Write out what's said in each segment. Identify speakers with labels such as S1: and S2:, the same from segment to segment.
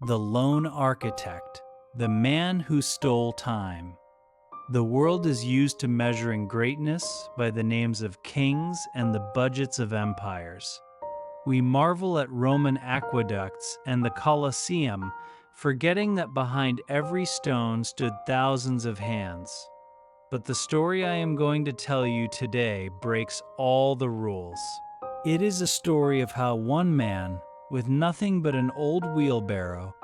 S1: The Lone Architect, the man who stole time. The world is used to measuring greatness by the names of kings and the budgets of empires. We marvel at Roman aqueducts and the Colosseum, forgetting that behind every stone stood thousands of hands. But the story I am going to tell you today breaks all the rules. It is a story of how one man, with nothing but an old wheelbarrow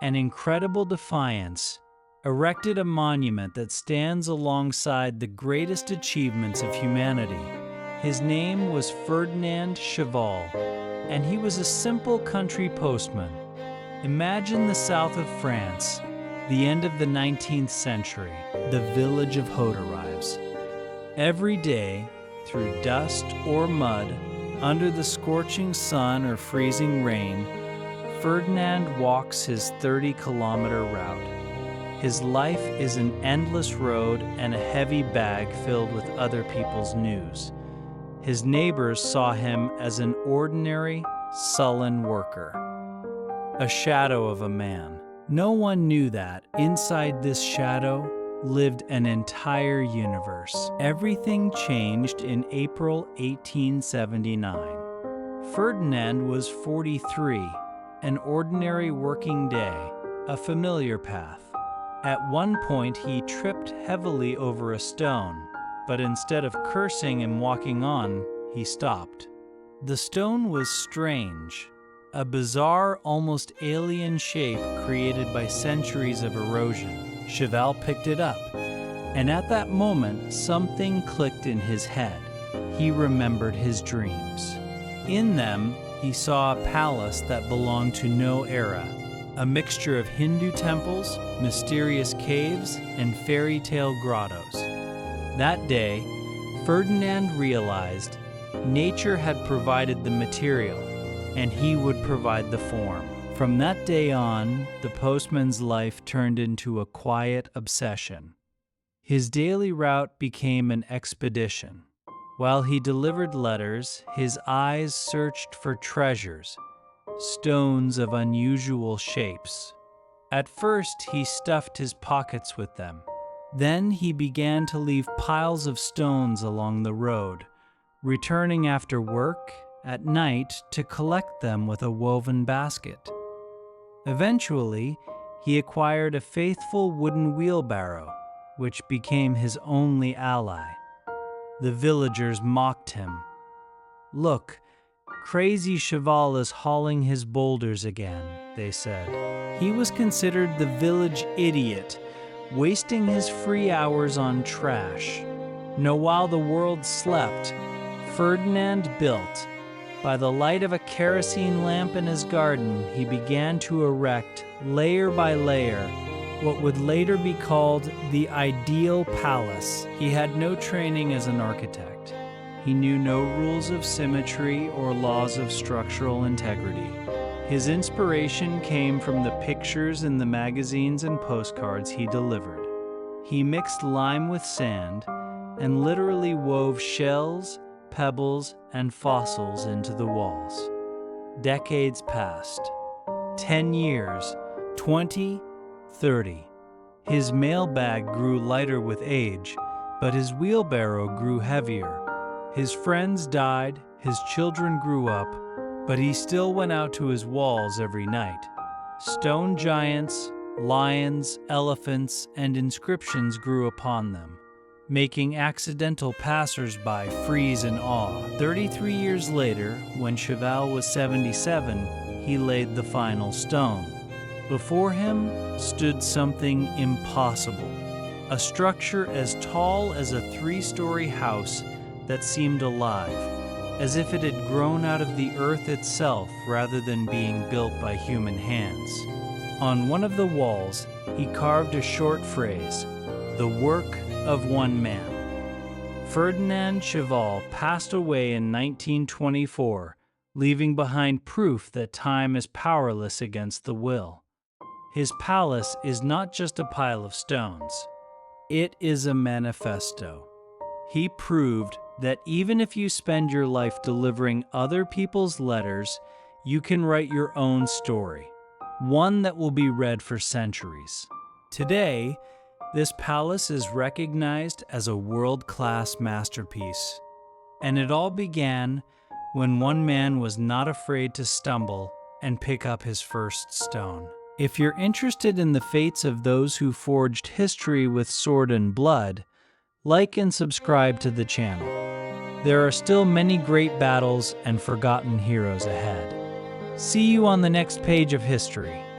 S1: and incredible defiance, erected a monument that stands alongside the greatest achievements of humanity. His name was Ferdinand Cheval, and he was a simple country postman. Imagine the south of France, the end of the 19th century, the village of Hauterives. Every day, through dust or mud, under the scorching sun or freezing rain, Ferdinand walks his 30-kilometer route. His life is an endless road and a heavy bag filled with other people's news. His neighbors saw him as an ordinary, sullen worker, a shadow of a man. No one knew that inside this shadow lived an entire universe. Everything changed in April 1879. Ferdinand was 43, an ordinary working day, a familiar path. At one point, he tripped heavily over a stone, but instead of cursing and walking on, he stopped. The stone was strange, a bizarre, almost alien shape created by centuries of erosion. Cheval picked it up, and at that moment, something clicked in his head. He remembered his dreams. In them, he saw a palace that belonged to no era, a mixture of Hindu temples, mysterious caves, and fairy tale grottos. That day, Ferdinand realized nature had provided the material, and he would provide the form. From that day on, the postman's life turned into a quiet obsession. His daily route became an expedition. While he delivered letters, his eyes searched for treasures, stones of unusual shapes. At first, he stuffed his pockets with them. Then he began to leave piles of stones along the road, returning after work at night to collect them with a woven basket. Eventually, he acquired a faithful wooden wheelbarrow, which became his only ally. The villagers mocked him. "Look, crazy Cheval is hauling his boulders again," they said. He was considered the village idiot, wasting his free hours on trash. Now, while the world slept, Ferdinand built. By the light of a kerosene lamp in his garden, he began to erect, layer by layer, what would later be called the ideal palace. He had no training as an architect. He knew no rules of symmetry or laws of structural integrity. His inspiration came from the pictures in the magazines and postcards he delivered. He mixed lime with sand and literally wove shells, pebbles, and fossils into the walls. Decades passed. 10 years, 20, 30. His mailbag grew lighter with age, but his wheelbarrow grew heavier. His friends died, his children grew up, but he still went out to his walls every night. Stone giants, lions, elephants, and inscriptions grew upon them, making accidental passers-by freeze in awe. 33 years later, when Cheval was 77, he laid the final stone. Before him stood something impossible, a structure as tall as a 3-story house that seemed alive, as if it had grown out of the earth itself rather than being built by human hands. On one of the walls, he carved a short phrase, "The work of one man." Ferdinand Cheval passed away in 1924, leaving behind proof that time is powerless against the will. His palace is not just a pile of stones. It is a manifesto. He proved that even if you spend your life delivering other people's letters, you can write your own story. one that will be read for centuries. Today, this palace is recognized as a world-class masterpiece, and it all began when one man was not afraid to stumble and pick up his first stone. If you're interested in the fates of those who forged history with sword and blood, like and subscribe to the channel. There are still many great battles and forgotten heroes ahead. See you on the next page of history.